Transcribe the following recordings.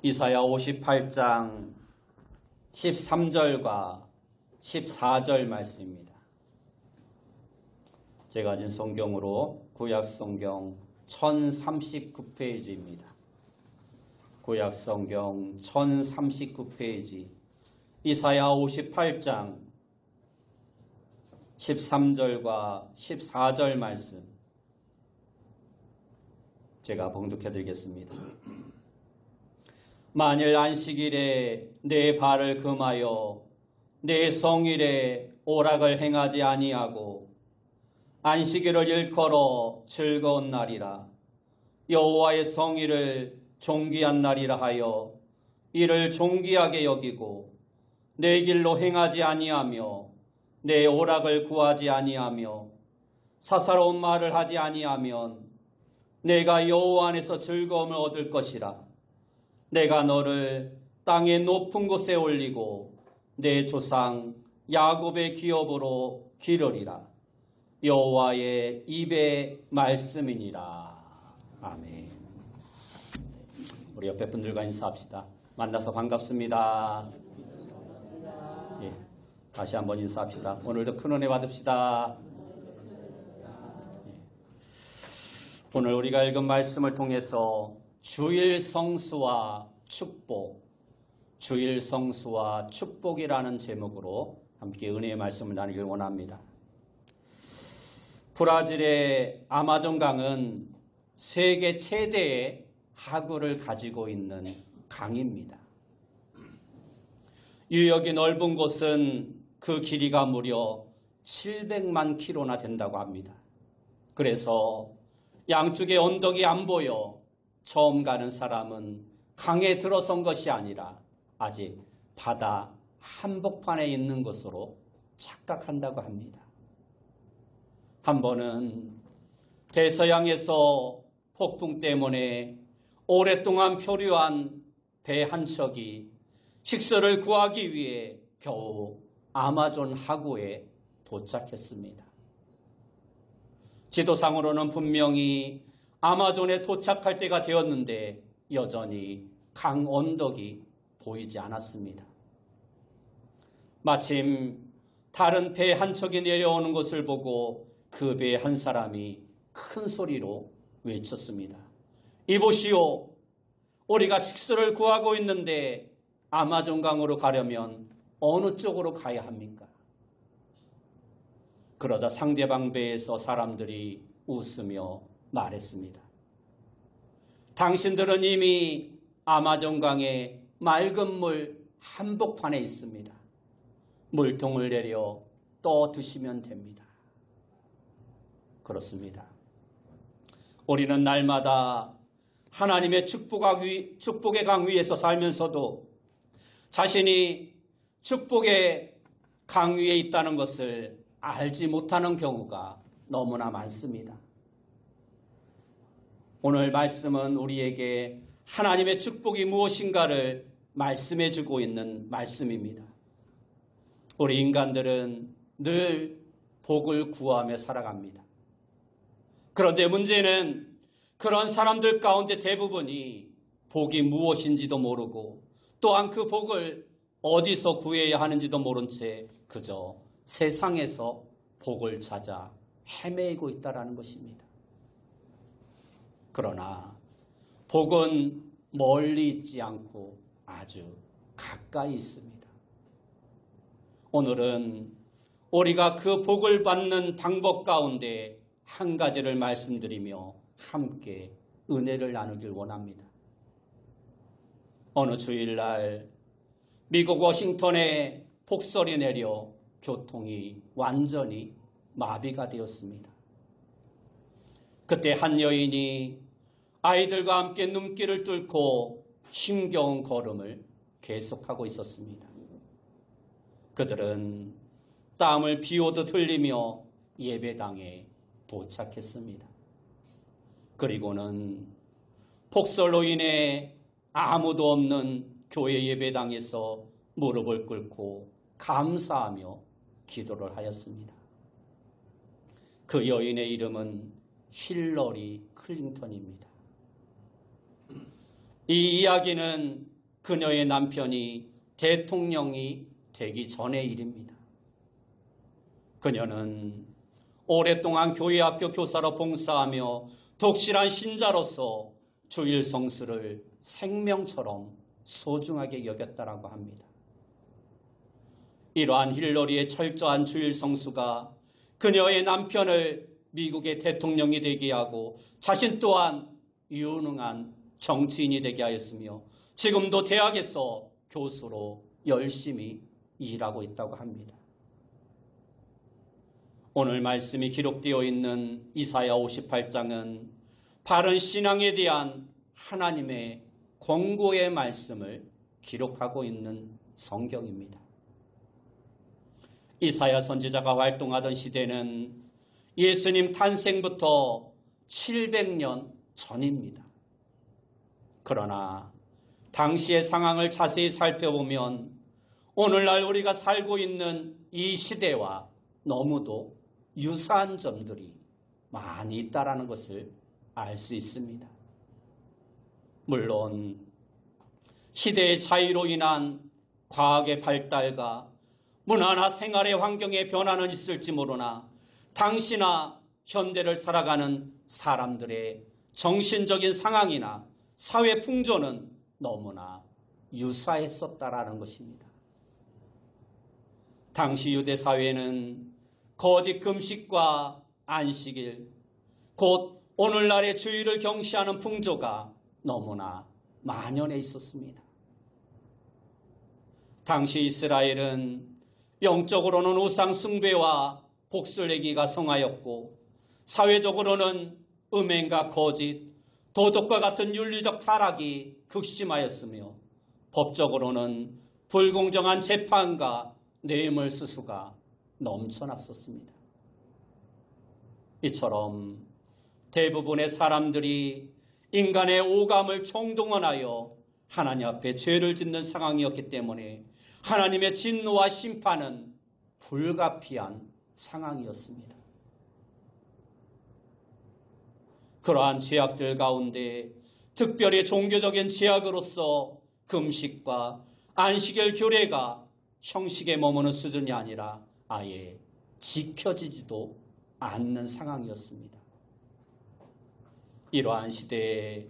이사야 58장 13절과 14절 말씀입니다. 제가 가진 성경으로 구약 성경 1039페이지입니다. 구약 성경 1039페이지 이사야 58장 13절과 14절 말씀 제가 봉독해 드리겠습니다. 만일 안식일에 내 발을 금하여 내 성일에 오락을 행하지 아니하고 안식일을 일컬어 즐거운 날이라 여호와의 성일을 존귀한 날이라 하여 이를 존귀하게 여기고 내 길로 행하지 아니하며 내 오락을 구하지 아니하며 사사로운 말을 하지 아니하면 내가 여호와 안에서 즐거움을 얻을 것이라. 내가 너를 땅의 높은 곳에 올리고 내 조상 야곱의 기업으로 기르리라. 여호와의 입의 말씀이니라. 아멘. 우리 옆에 분들과 인사합시다. 만나서 반갑습니다. 예, 다시 한번 인사합시다. 오늘도 큰 은혜 받읍시다. 예. 오늘 우리가 읽은 말씀을 통해서 주일 성수와 축복, 주일 성수와 축복이라는 제목으로 함께 은혜의 말씀을 나누길 원합니다. 브라질의 아마존강은 세계 최대의 하구를 가지고 있는 강입니다. 유역이 넓은 곳은 그 길이가 무려 700만 킬로나 된다고 합니다. 그래서 양쪽의 언덕이 안 보여 처음 가는 사람은 강에 들어선 것이 아니라 아직 바다 한복판에 있는 것으로 착각한다고 합니다. 한 번은 대서양에서 폭풍 때문에 오랫동안 표류한 배 한 척이 식수를 구하기 위해 겨우 아마존 하구에 도착했습니다. 지도상으로는 분명히 아마존에 도착할 때가 되었는데 여전히 강 언덕이 보이지 않았습니다. 마침 다른 배 한 척이 내려오는 것을 보고 그 배 한 사람이 큰 소리로 외쳤습니다. 이보시오, 우리가 식수를 구하고 있는데 아마존강으로 가려면 어느 쪽으로 가야 합니까? 그러자 상대방 배에서 사람들이 웃으며 말했습니다. 당신들은 이미 아마존강의 맑은 물 한복판에 있습니다. 물통을 내려 떠 드시면 됩니다. 그렇습니다. 우리는 날마다 하나님의 축복의 강 위에서 살면서도 자신이 축복의 강 위에 있다는 것을 알지 못하는 경우가 너무나 많습니다. 오늘 말씀은 우리에게 하나님의 축복이 무엇인가를 말씀해 주고 있는 말씀입니다. 우리 인간들은 늘 복을 구하며 살아갑니다. 그런데 문제는 그런 사람들 가운데 대부분이 복이 무엇인지도 모르고 또한 그 복을 어디서 구해야 하는지도 모른 채 그저 세상에서 복을 찾아 헤매고 있다는 것입니다. 그러나 복은 멀리 있지 않고 아주 가까이 있습니다. 오늘은 우리가 그 복을 받는 방법 가운데 한 가지를 말씀드리며 함께 은혜를 나누길 원합니다. 어느 주일날 미국 워싱턴에 폭설이 내려 교통이 완전히 마비가 되었습니다. 그때 한 여인이 아이들과 함께 눈길을 뚫고 힘겨운 걸음을 계속하고 있었습니다. 그들은 땀을 비오듯 흘리며 예배당에 도착했습니다. 그리고는 폭설로 인해 아무도 없는 교회 예배당에서 무릎을 꿇고 감사하며 기도를 하였습니다. 그 여인의 이름은 힐러리 클린턴입니다. 이 이야기는 그녀의 남편이 대통령이 되기 전의 일입니다. 그녀는 오랫동안 교회 학교 교사로 봉사하며 독실한 신자로서 주일 성수를 생명처럼 소중하게 여겼다라고 합니다. 이러한 힐러리의 철저한 주일 성수가 그녀의 남편을 미국의 대통령이 되게 하고 자신 또한 유능한 정치인이 되게 하였으며 지금도 대학에서 교수로 열심히 일하고 있다고 합니다. 오늘 말씀이 기록되어 있는 이사야 58장은 바른 신앙에 대한 하나님의 권고의 말씀을 기록하고 있는 성경입니다. 이사야 선지자가 활동하던 시대는 예수님 탄생부터 700년 전입니다. 그러나 당시의 상황을 자세히 살펴보면 오늘날 우리가 살고 있는 이 시대와 너무도 유사한 점들이 많이 있다는 것을 알 수 있습니다. 물론 시대의 차이로 인한 과학의 발달과 문화나 생활의 환경의 변화는 있을지 모르나 당시나 현대를 살아가는 사람들의 정신적인 상황이나 사회 풍조는 너무나 유사했었다라는 것입니다. 당시 유대 사회는 거짓 금식과 안식일, 곧 오늘날의 주일을 경시하는 풍조가 너무나 만연해 있었습니다. 당시 이스라엘은 영적으로는 우상 숭배와 복술내기가 성하였고 사회적으로는 음행과 거짓, 도덕과 같은 윤리적 타락이 극심하였으며 법적으로는 불공정한 재판과 뇌물수수가 넘쳐났었습니다. 이처럼 대부분의 사람들이 인간의 오감을 총동원하여 하나님 앞에 죄를 짓는 상황이었기 때문에 하나님의 진노와 심판은 불가피한 상황이었습니다. 그러한 죄악들 가운데 특별히 종교적인 죄악으로서 금식과 안식일 규례가 형식에 머무는 수준이 아니라 아예 지켜지지도 않는 상황이었습니다. 이러한 시대에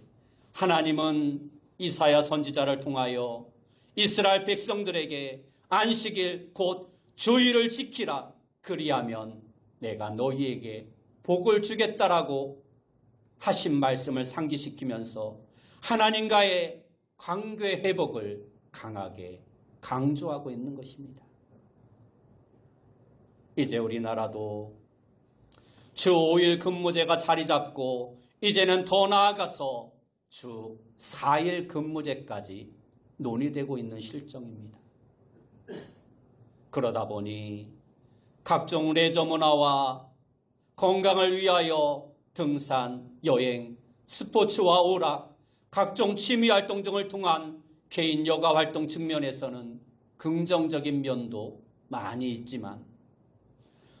하나님은 이사야 선지자를 통하여 이스라엘 백성들에게 안식일 곧 주일을 지키라, 그리하면 내가 너희에게 복을 주겠다라고 하신 말씀을 상기시키면서 하나님과의 관계 회복을 강하게 강조하고 있는 것입니다. 이제 우리나라도 주 5일 근무제가 자리 잡고 이제는 더 나아가서 주 4일 근무제까지 논의되고 있는 실정입니다. 그러다 보니 각종 레저 문화와 건강을 위하여 등산, 여행, 스포츠와 오락, 각종 취미활동 등을 통한 개인 여가 활동 측면에서는 긍정적인 면도 많이 있지만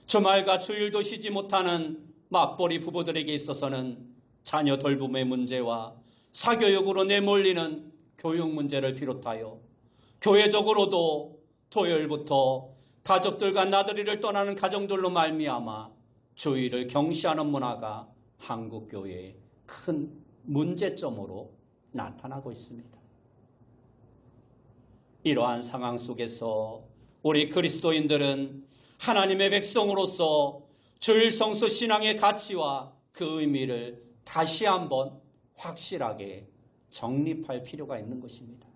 주말과 주일도 쉬지 못하는 맞벌이 부부들에게 있어서는 자녀 돌봄의 문제와 사교육으로 내몰리는 교육 문제를 비롯하여 교회적으로도 토요일부터 가족들과 나들이를 떠나는 가정들로 말미암아 주일을 경시하는 문화가 한국 교회의 큰 문제점으로 나타나고 있습니다. 이러한 상황 속에서 우리 그리스도인들은 하나님의 백성으로서 주일 성수 신앙의 가치와 그 의미를 다시 한번 확실하게 정립할 필요가 있는 것입니다.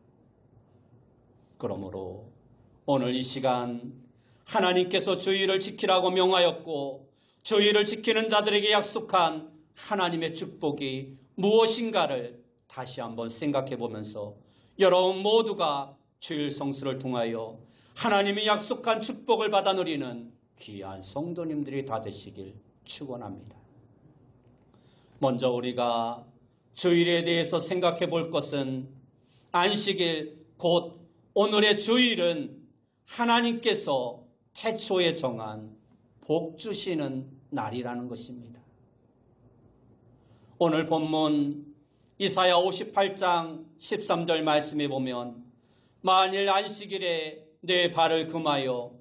그러므로 오늘 이 시간 하나님께서 주일을 지키라고 명하였고 주일을 지키는 자들에게 약속한 하나님의 축복이 무엇인가를 다시 한번 생각해 보면서 여러분 모두가 주일 성수를 통하여 하나님이 약속한 축복을 받아 누리는 귀한 성도님들이 다 되시길 축원합니다. 먼저 우리가 주일에 대해서 생각해 볼 것은 안식일 곧 오늘의 주일은 하나님께서 태초에 정한 복 주시는 날이라는 것입니다. 오늘 본문 이사야 58장 13절 말씀에 보면 만일 안식일에 내 발을 금하여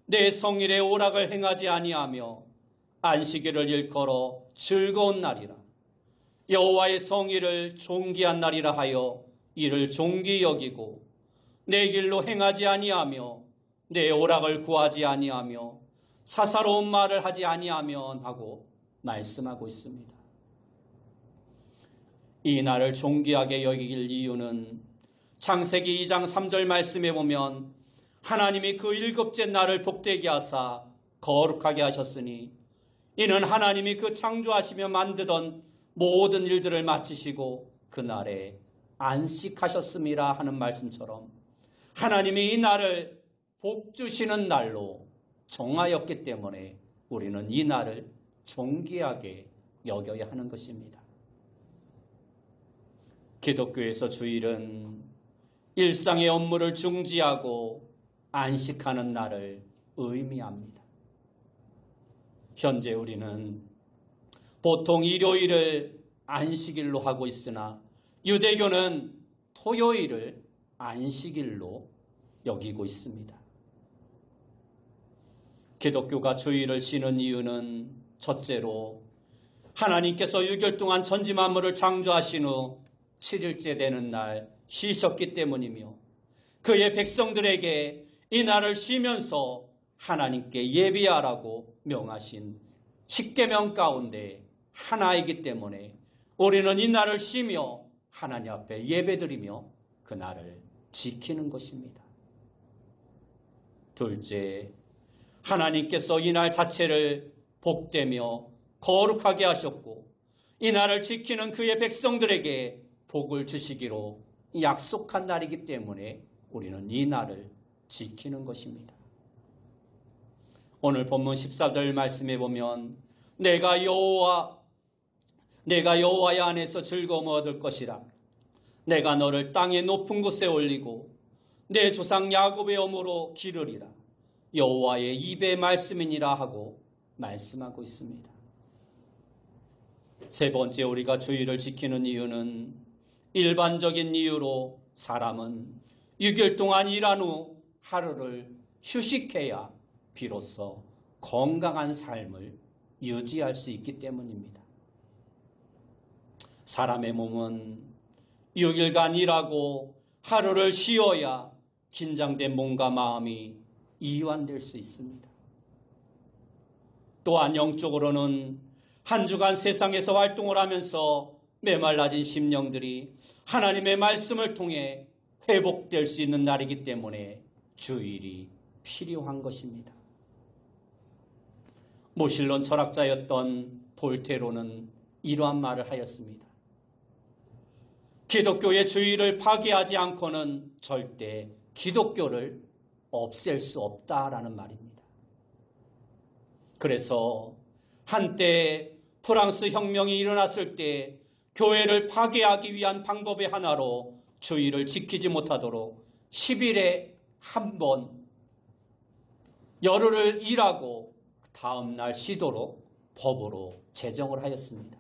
내 성일의 오락을 행하지 아니하며 안식일을 일컬어 즐거운 날이라 여호와의 성일을 존귀한 날이라 하여 이를 존귀 여기고 내 길로 행하지 아니하며 내 오락을 구하지 아니하며 사사로운 말을 하지 아니하면 하고 말씀하고 있습니다. 이 날을 존귀하게 여길 이유는 창세기 2장 3절 말씀에 보면 하나님이 그 일곱째 날을 복되게 하사 거룩하게 하셨으니 이는 하나님이 그 창조하시며 만드던 모든 일들을 마치시고 그 날에 안식하셨음이라 하는 말씀처럼 하나님이 이 날을 복 주시는 날로 정하였기 때문에 우리는 이 날을 존귀하게 여겨야 하는 것입니다. 기독교에서 주일은 일상의 업무를 중지하고 안식하는 날을 의미합니다. 현재 우리는 보통 일요일을 안식일로 하고 있으나 유대교는 토요일을 안식일로 여기고 있습니다. 기독교가 주일을 쉬는 이유는 첫째로 하나님께서 6일 동안 천지 만물을 창조하신 후 7일째 되는 날 쉬셨기 때문이며 그의 백성들에게 이 날을 쉬면서 하나님께 예비하라고 명하신 십계명 가운데 하나이기 때문에 우리는 이 날을 쉬며 하나님 앞에 예배드리며 그 날을 지키는 것입니다. 둘째, 하나님께서 이 날 자체를 복되며 거룩하게 하셨고 이 날을 지키는 그의 백성들에게 복을 주시기로 약속한 날이기 때문에 우리는 이 날을 지키는 것입니다. 오늘 본문 14절 말씀에 보면 내가 여호와의 안에서 즐거움을 얻을 것이라. 내가 너를 땅의 높은 곳에 올리고 내 조상 야곱의 엄으로 기르리라. 여호와의 입의 말씀이니라 하고 말씀하고 있습니다. 세 번째, 우리가 주일을 지키는 이유는 일반적인 이유로 사람은 6일 동안 일한 후 하루를 휴식해야 비로소 건강한 삶을 유지할 수 있기 때문입니다. 사람의 몸은 6일간 일하고 하루를 쉬어야 긴장된 몸과 마음이 이완될 수 있습니다. 또한 영적으로는 한 주간 세상에서 활동을 하면서 메말라진 심령들이 하나님의 말씀을 통해 회복될 수 있는 날이기 때문에 주일이 필요한 것입니다. 무신론 철학자였던 볼테로는 이러한 말을 하였습니다. 기독교의 주일을 파괴하지 않고는 절대 기독교를 없앨 수 없다라는 말입니다. 그래서 한때 프랑스 혁명이 일어났을 때 교회를 파괴하기 위한 방법의 하나로 주일을 지키지 못하도록 10일에 한 번 열흘을 일하고 다음 날 쉬도록 법으로 제정을 하였습니다.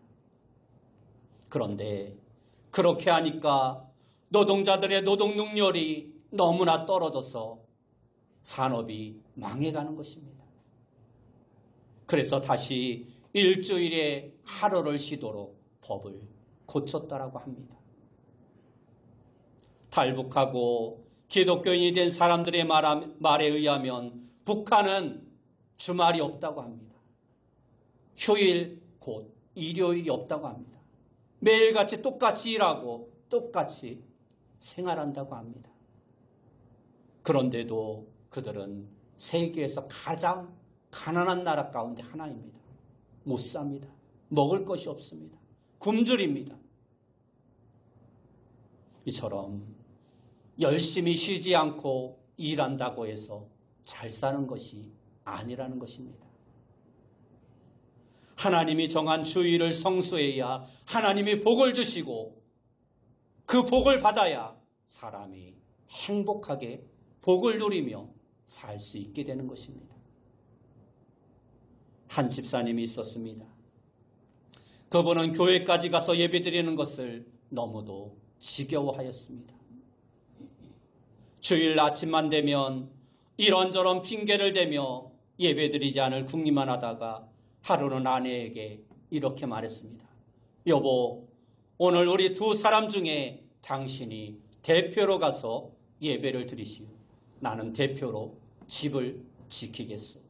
그런데 그렇게 하니까 노동자들의 노동 능률이 너무나 떨어져서 산업이 망해가는 것입니다. 그래서 다시 일주일에 하루를 쉬도록 법을 고쳤다라고 합니다. 탈북하고 기독교인이 된 사람들의 말에 의하면 북한은 주말이 없다고 합니다. 휴일 곧 일요일이 없다고 합니다. 매일같이 똑같이 일하고 똑같이 생활한다고 합니다. 그런데도 그들은 세계에서 가장 가난한 나라 가운데 하나입니다. 못 삽니다. 먹을 것이 없습니다. 굶주립니다. 이처럼 열심히 쉬지 않고 일한다고 해서 잘 사는 것이 아니라는 것입니다. 하나님이 정한 주일을 성수해야 하나님이 복을 주시고 그 복을 받아야 사람이 행복하게 복을 누리며 살 수 있게 되는 것입니다. 한 집사님이 있었습니다. 그분은 교회까지 가서 예배드리는 것을 너무도 지겨워하였습니다. 주일 아침만 되면 이런저런 핑계를 대며 예배드리지 않을 궁리만 하다가 하루는 아내에게 이렇게 말했습니다. 여보, 오늘 우리 두 사람 중에 당신이 대표로 가서 예배를 드리시오. 나는 대표로 집을 지키겠소.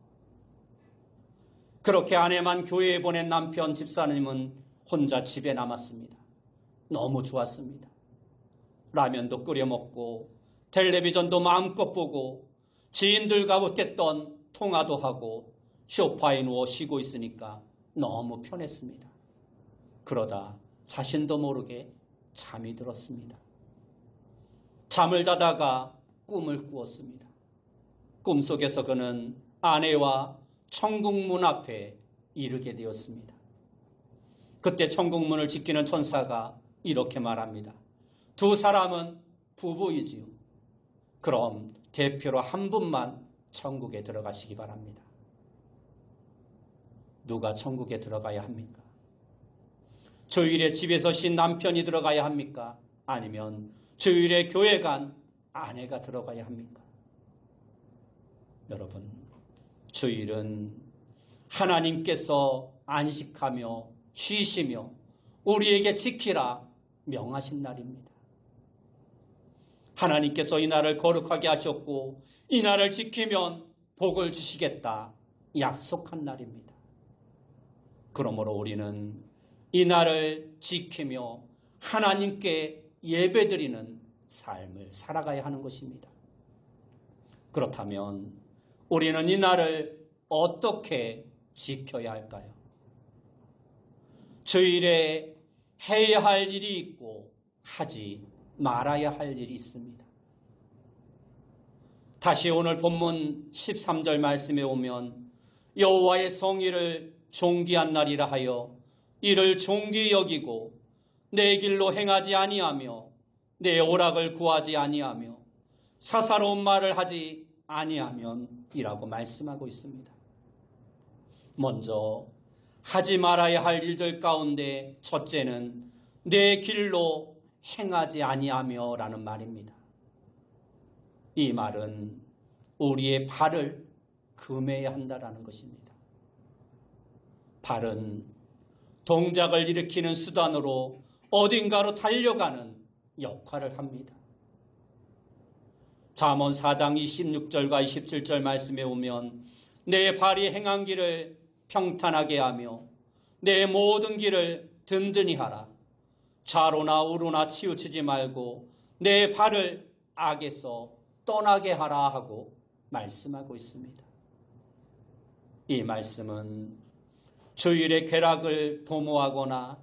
그렇게 아내만 교회에 보낸 남편 집사님은 혼자 집에 남았습니다. 너무 좋았습니다. 라면도 끓여 먹고 텔레비전도 마음껏 보고 지인들과 웃겠던 통화도 하고 소파에 누워 쉬고 있으니까 너무 편했습니다. 그러다 자신도 모르게 잠이 들었습니다. 잠을 자다가 꿈을 꾸었습니다. 꿈속에서 그는 아내와 천국문 앞에 이르게 되었습니다. 그때 천국문을 지키는 천사가 이렇게 말합니다. 두 사람은 부부이지요. 그럼 대표로 한 분만 천국에 들어가시기 바랍니다. 누가 천국에 들어가야 합니까? 주일에 집에서 쉰 남편이 들어가야 합니까? 아니면 주일에 교회 간 아내가 들어가야 합니까? 여러분, 주일은 하나님께서 안식하며 쉬시며 우리에게 지키라 명하신 날입니다. 하나님께서 이 날을 거룩하게 하셨고 이 날을 지키면 복을 주시겠다 약속한 날입니다. 그러므로 우리는 이 날을 지키며 하나님께 예배드리는 삶을 살아가야 하는 것입니다. 그렇다면 우리는 이 날을 어떻게 지켜야 할까요? 주일에 해야 할 일이 있고 하지 말아야 할 일이 있습니다. 다시 오늘 본문 13절 말씀에 오면 여호와의 성일을 존귀한 날이라 하여 이를 존귀 여기고 내 길로 행하지 아니하며 내 오락을 구하지 아니하며 사사로운 말을 하지 아니하면 이라고 말씀하고 있습니다. 먼저 하지 말아야 할 일들 가운데 첫째는 내 길로 행하지 아니하며 라는 말입니다. 이 말은 우리의 발을 금해야 한다라는 것입니다. 발은 동작을 일으키는 수단으로 어딘가로 달려가는 역할을 합니다. 잠언 4장 26절과 27절 말씀에 오면 내 발이 행한 길을 평탄하게 하며 내 모든 길을 든든히 하라. 좌로나 우로나 치우치지 말고 내 발을 악에서 떠나게 하라 하고 말씀하고 있습니다. 이 말씀은 주일의 쾌락을 도모하거나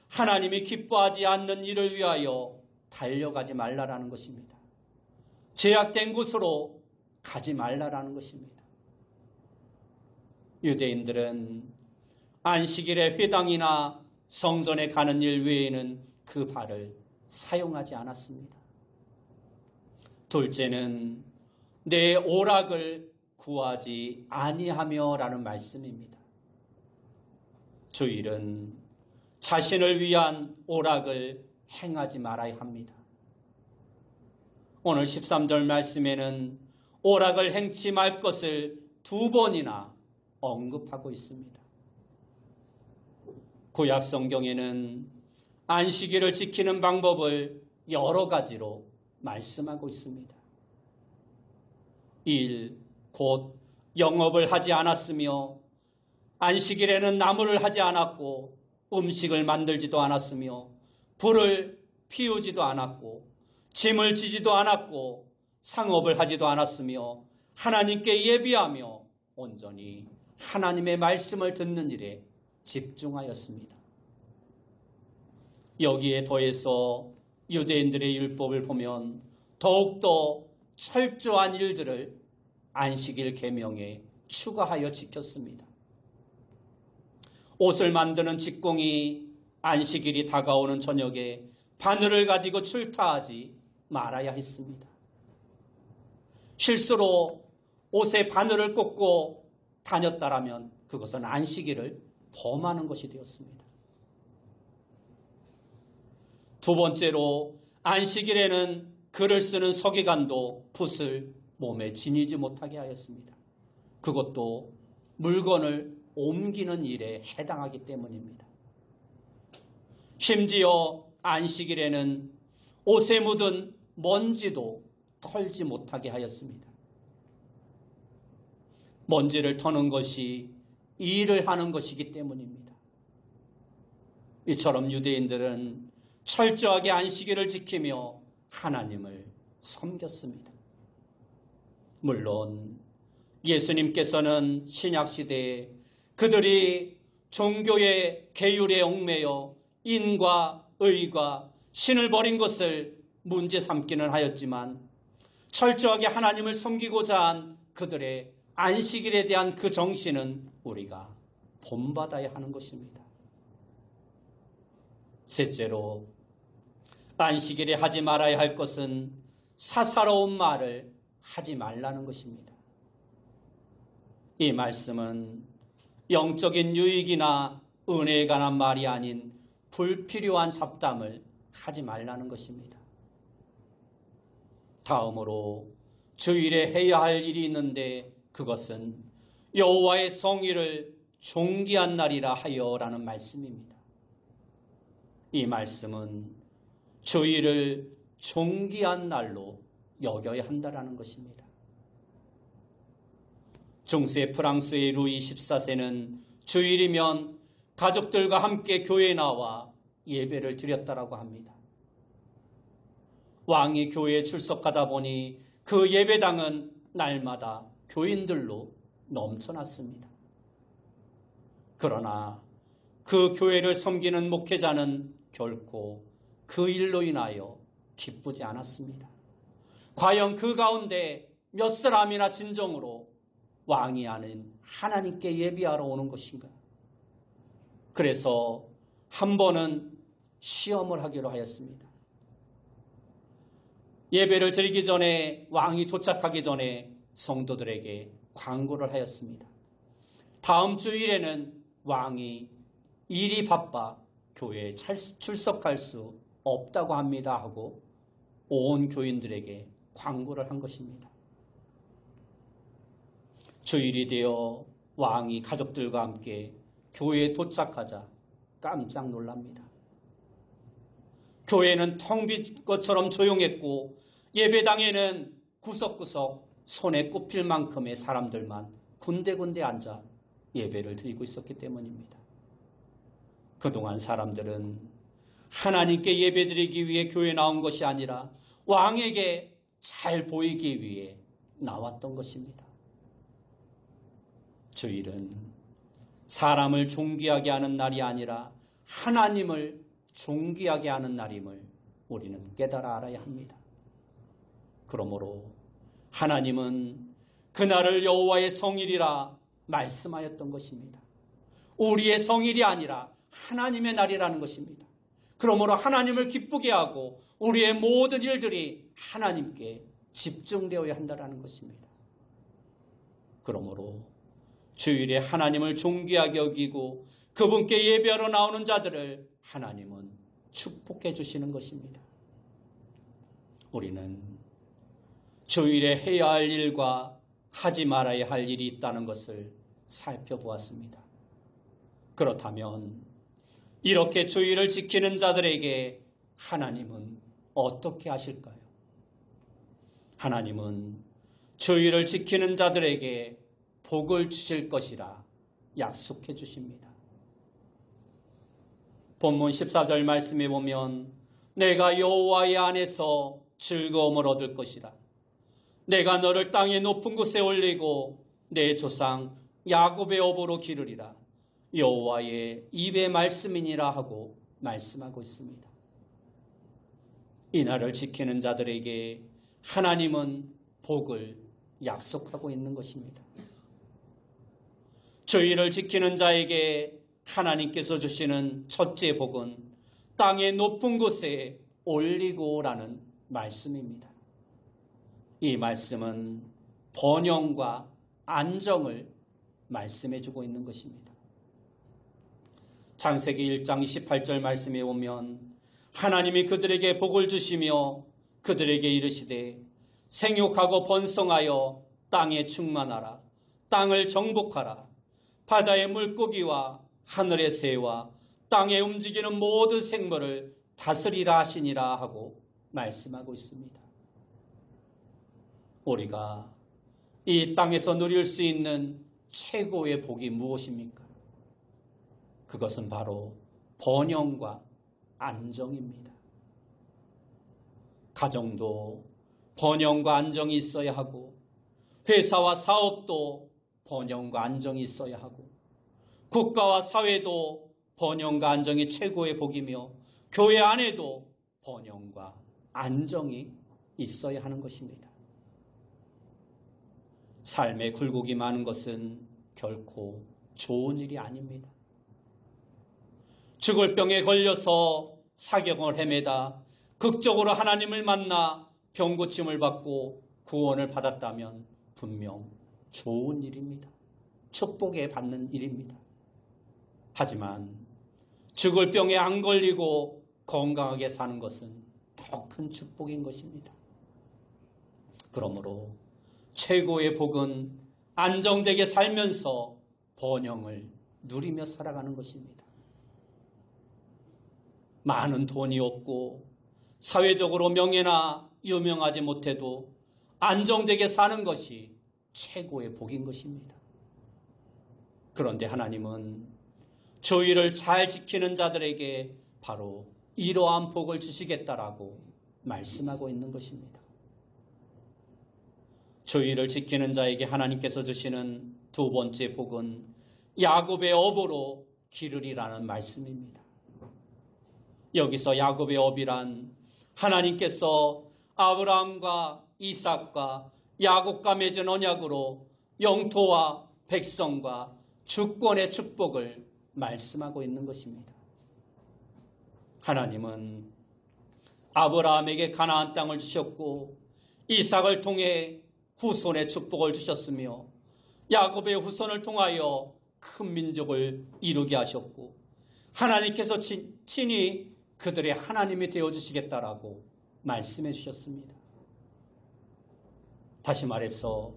하나님이 기뻐하지 않는 일을 위하여 달려가지 말라라는 것입니다. 제약된 곳으로 가지 말라라는 것입니다. 유대인들은 안식일에 회당이나 성전에 가는 일 외에는 그 발을 사용하지 않았습니다. 둘째는 내 오락을 구하지 아니하며 라는 말씀입니다. 주일은 자신을 위한 오락을 행하지 말아야 합니다. 오늘 13절 말씀에는 오락을 행치 말 것을 2번이나 언급하고 있습니다. 구약 성경에는 안식일을 지키는 방법을 여러 가지로 말씀하고 있습니다. 1. 곧 영업을 하지 않았으며 안식일에는 나무를 하지 않았고 음식을 만들지도 않았으며 불을 피우지도 않았고 짐을 지지도 않았고 상업을 하지도 않았으며 하나님께 예비하며 온전히 하나님의 말씀을 듣는 일에 집중하였습니다. 여기에 더해서 유대인들의 율법을 보면 더욱더 철저한 일들을 안식일 계명에 추가하여 지켰습니다. 옷을 만드는 직공이 안식일이 다가오는 저녁에 바늘을 가지고 출타하지 말아야 했습니다. 실수로 옷에 바늘을 꽂고 다녔다라면 그것은 안식일을 범하는 것이 되었습니다. 두 번째로 안식일에는 글을 쓰는 서기관도 붓을 몸에 지니지 못하게 하였습니다. 그것도 물건을 옮기는 일에 해당하기 때문입니다. 심지어 안식일에는 옷에 묻은 먼지도 털지 못하게 하였습니다. 먼지를 터는 것이 일을 하는 것이기 때문입니다. 이처럼 유대인들은 철저하게 안식일을 지키며 하나님을 섬겼습니다. 물론 예수님께서는 신약시대에 그들이 종교의 계율에 얽매여 인과 의가 신을 버린 것을 문제 삼기는 하였지만 철저하게 하나님을 섬기고자 한 그들의 안식일에 대한 그 정신은 우리가 본받아야 하는 것입니다. 셋째로, 안식일에 하지 말아야 할 것은 사사로운 말을 하지 말라는 것입니다. 이 말씀은 영적인 유익이나 은혜에 관한 말이 아닌 불필요한 잡담을 하지 말라는 것입니다. 다음으로 주일에 해야 할 일이 있는데 그것은 여호와의 성일을 존귀한 날이라 하여라는 말씀입니다. 이 말씀은 주일을 존귀한 날로 여겨야 한다는 것입니다. 중세 프랑스의 루이 14세는 주일이면 가족들과 함께 교회에 나와 예배를 드렸다라고 합니다. 왕이 교회에 출석하다 보니 그 예배당은 날마다 교인들로 넘쳐났습니다. 그러나 그 교회를 섬기는 목회자는 결코 그 일로 인하여 기쁘지 않았습니다. 과연 그 가운데 몇 사람이나 진정으로 왕이 아닌 하나님께 예배하러 오는 것인가? 그래서 한 번은 시험을 하기로 하였습니다. 예배를 드리기 전에, 왕이 도착하기 전에 성도들에게 광고를 하였습니다. 다음 주일에는 왕이 일이 바빠 교회에 출석할 수 없다고 합니다 하고 온 교인들에게 광고를 한 것입니다. 주일이 되어 왕이 가족들과 함께 교회에 도착하자 깜짝 놀랍니다. 교회는 텅 빈 것처럼 조용했고 예배당에는 구석구석 손에 꼽힐 만큼의 사람들만 군데군데 앉아 예배를 드리고 있었기 때문입니다. 그동안 사람들은 하나님께 예배드리기 위해 교회에 나온 것이 아니라 왕에게 잘 보이기 위해 나왔던 것입니다. 주일은 사람을 존귀하게 하는 날이 아니라 하나님을 존귀하게 하는 날임을 우리는 깨달아 알아야 합니다. 그러므로 하나님은 그날을 여호와의 성일이라 말씀하였던 것입니다. 우리의 성일이 아니라 하나님의 날이라는 것입니다. 그러므로 하나님을 기쁘게 하고 우리의 모든 일들이 하나님께 집중되어야 한다는 것입니다. 그러므로 주일에 하나님을 존귀하게 여기고 그분께 예배하러 나오는 자들을 하나님은 축복해 주시는 것입니다. 우리는 주일에 해야 할 일과 하지 말아야 할 일이 있다는 것을 살펴보았습니다. 그렇다면 이렇게 주일을 지키는 자들에게 하나님은 어떻게 하실까요? 하나님은 주일을 지키는 자들에게 복을 주실 것이라 약속해 주십니다. 본문 14절 말씀에 보면 내가 여호와의 안에서 즐거움을 얻을 것이라. 내가 너를 땅의 높은 곳에 올리고 내 조상 야곱의 업으로 기르리라. 여호와의 입의 말씀이니라 하고 말씀하고 있습니다. 이 날을 지키는 자들에게 하나님은 복을 약속하고 있는 것입니다. 주일을 지키는 자에게 하나님께서 주시는 첫째 복은 땅의 높은 곳에 올리고라는 말씀입니다. 이 말씀은 번영과 안정을 말씀해주고 있는 것입니다. 창세기 1장 28절 말씀에 보면 하나님이 그들에게 복을 주시며 그들에게 이르시되 생육하고 번성하여 땅에 충만하라. 땅을 정복하라. 바다의 물고기와 하늘의 새와 땅에 움직이는 모든 생물을 다스리라 하시니라 하고 말씀하고 있습니다. 우리가 이 땅에서 누릴 수 있는 최고의 복이 무엇입니까? 그것은 바로 번영과 안정입니다. 가정도 번영과 안정이 있어야 하고, 회사와 사업도 번영과 안정이 있어야 하고, 국가와 사회도 번영과 안정이 최고의 복이며, 교회 안에도 번영과 안정이 있어야 하는 것입니다. 삶에 굴곡이 많은 것은 결코 좋은 일이 아닙니다. 죽을 병에 걸려서 사경을 헤매다 극적으로 하나님을 만나 병고침을 받고 구원을 받았다면 분명 좋은 일입니다. 축복에 받는 일입니다. 하지만 죽을 병에 안 걸리고 건강하게 사는 것은 더 큰 축복인 것입니다. 그러므로 최고의 복은 안정되게 살면서 번영을 누리며 살아가는 것입니다. 많은 돈이 없고 사회적으로 명예나 유명하지 못해도 안정되게 사는 것이 최고의 복인 것입니다. 그런데 하나님은 주의를 잘 지키는 자들에게 바로 이러한 복을 주시겠다라고 말씀하고 있는 것입니다. 주의를 지키는 자에게 하나님께서 주시는 두 번째 복은 야곱의 업으로 기르리라는 말씀입니다. 여기서 야곱의 업이란 하나님께서 아브라함과 이삭과 야곱과 맺은 언약으로 영토와 백성과 주권의 축복을 말씀하고 있는 것입니다. 하나님은 아브라함에게 가나안 땅을 주셨고 이삭을 통해 후손의 축복을 주셨으며 야곱의 후손을 통하여 큰 민족을 이루게 하셨고 하나님께서 친히 그들의 하나님이 되어주시겠다라고 말씀해 주셨습니다. 다시 말해서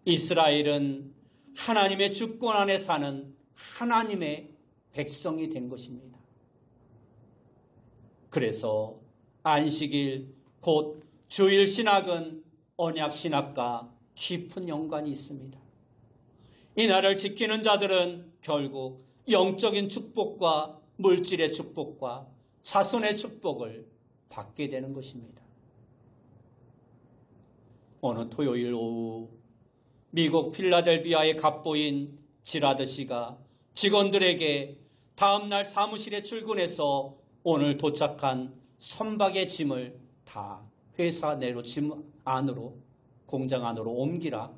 이스라엘은 하나님의 주권 안에 사는 하나님의 백성이 된 것입니다. 그래서 안식일 곧 주일 신학은 언약 신학과 깊은 연관이 있습니다. 이날을 지키는 자들은 결국 영적인 축복과 물질의 축복과 자손의 축복을 받게 되는 것입니다. 어느 토요일 오후 미국 필라델피아의 갑부인 지라드 씨가 직원들에게 다음날 사무실에 출근해서 오늘 도착한 선박의 짐을 다 회사 내로 짐 안으로 공장 안으로 옮기라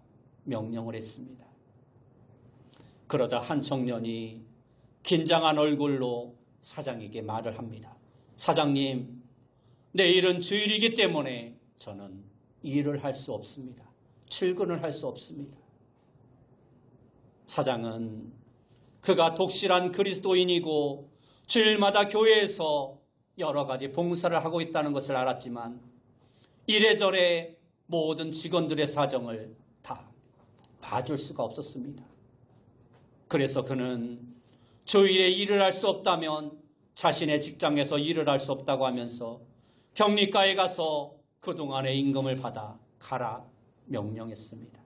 명령을 했습니다. 그러자 한 청년이 긴장한 얼굴로 사장에게 말을 합니다. 사장님, 내일은 주일이기 때문에 저는 일을 할 수 없습니다. 출근을 할 수 없습니다. 사장은 그가 독실한 그리스도인이고 주일마다 교회에서 여러 가지 봉사를 하고 있다는 것을 알았지만 이래저래 모든 직원들의 사정을 다 봐줄 수가 없었습니다. 그래서 그는 주일에 일을 할 수 없다면 자신의 직장에서 일을 할 수 없다고 하면서 격리가에 가서 그동안의 임금을 받아 가라 명령했습니다.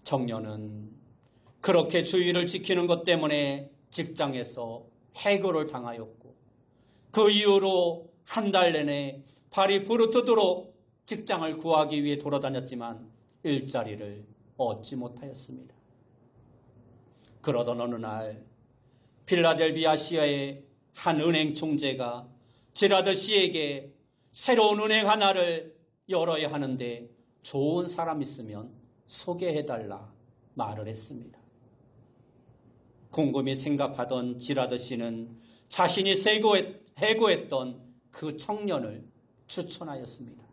청년은 그렇게 주일을 지키는 것 때문에 직장에서 해고를 당하였고 그 이후로 한 달 내내 발이 부르트도록 직장을 구하기 위해 돌아다녔지만 일자리를 얻지 못하였습니다. 그러던 어느 날 필라델피아 시아의 한 은행 총재가 지라드 씨에게 새로운 은행 하나를 열어야 하는데 좋은 사람 있으면 소개해달라 말을 했습니다. 곰곰이 생각하던 지라드 씨는 자신이 해고했던 그 청년을 추천하였습니다.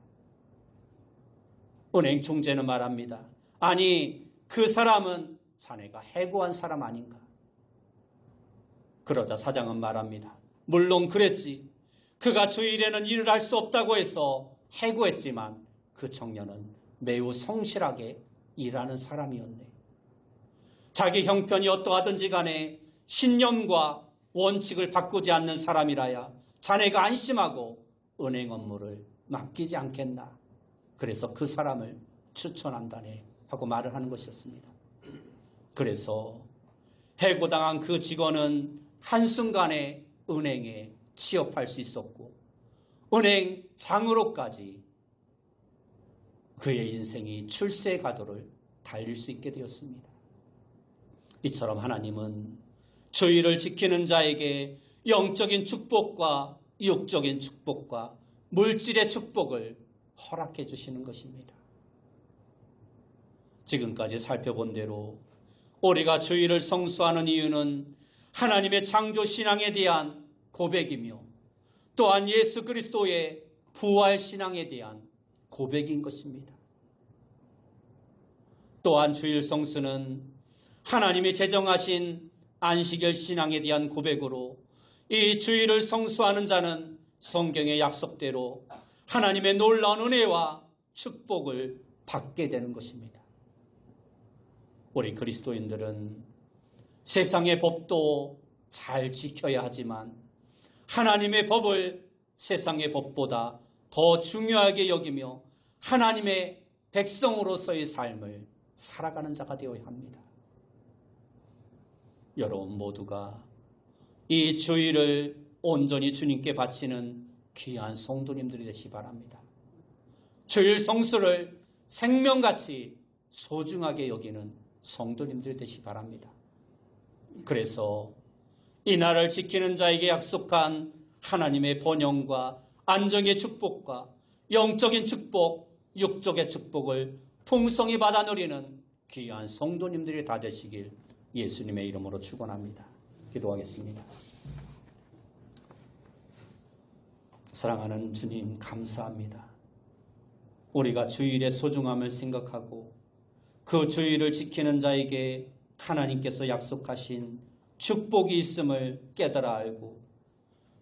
은행 총재는 말합니다. 아니, 그 사람은 자네가 해고한 사람 아닌가? 그러자 사장은 말합니다. 물론 그랬지. 그가 주일에는 일을 할 수 없다고 해서 해고했지만 그 청년은 매우 성실하게 일하는 사람이었네. 자기 형편이 어떠하든지 간에 신념과 원칙을 바꾸지 않는 사람이라야 자네가 안심하고 은행 업무를 맡기지 않겠나. 그래서 그 사람을 추천한다네 하고 말을 하는 것이었습니다. 그래서 해고당한 그 직원은 한순간에 은행에 취업할 수 있었고 은행 장으로까지 그의 인생이 출세의 가도를 달릴 수 있게 되었습니다. 이처럼 하나님은 주의를 지키는 자에게 영적인 축복과 육적인 축복과 물질의 축복을 허락해 주시는 것입니다. 지금까지 살펴본 대로 우리가 주의를 성수하는 이유는 하나님의 창조 신앙에 대한 고백이며 또한 예수 그리스도의 부활 신앙에 대한 고백인 것입니다. 또한 주일 성수는 하나님이 제정하신 안식일 신앙에 대한 고백으로 이 주일을 성수하는 자는 성경의 약속대로 하나님의 놀라운 은혜와 축복을 받게 되는 것입니다. 우리 그리스도인들은 세상의 법도 잘 지켜야 하지만 하나님의 법을 세상의 법보다 더 중요하게 여기며 하나님의 백성으로서의 삶을 살아가는 자가 되어야 합니다. 여러분 모두가 이 주일을 온전히 주님께 바치는 귀한 성도님들이 되시기 바랍니다. 주일 성수를 생명같이 소중하게 여기는 성도님들이 되시기 바랍니다. 그래서 이 날을 지키는 자에게 약속한 하나님의 번영과 안정의 축복과 영적인 축복, 육적의 축복을 풍성히 받아 누리는 귀한 성도님들이 다 되시길 예수님의 이름으로 축원합니다. 기도하겠습니다. 사랑하는 주님, 감사합니다. 우리가 주일의 소중함을 생각하고 그 주일을 지키는 자에게 하나님께서 약속하신 축복이 있음을 깨달아 알고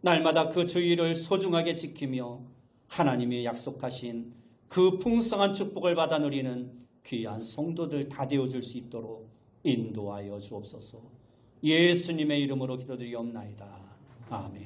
날마다 그 주일을 소중하게 지키며 하나님이 약속하신 그 풍성한 축복을 받아 누리는 귀한 성도들 다 되어줄 수 있도록 인도하여 주옵소서. 예수님의 이름으로 기도드리옵나이다. 아멘.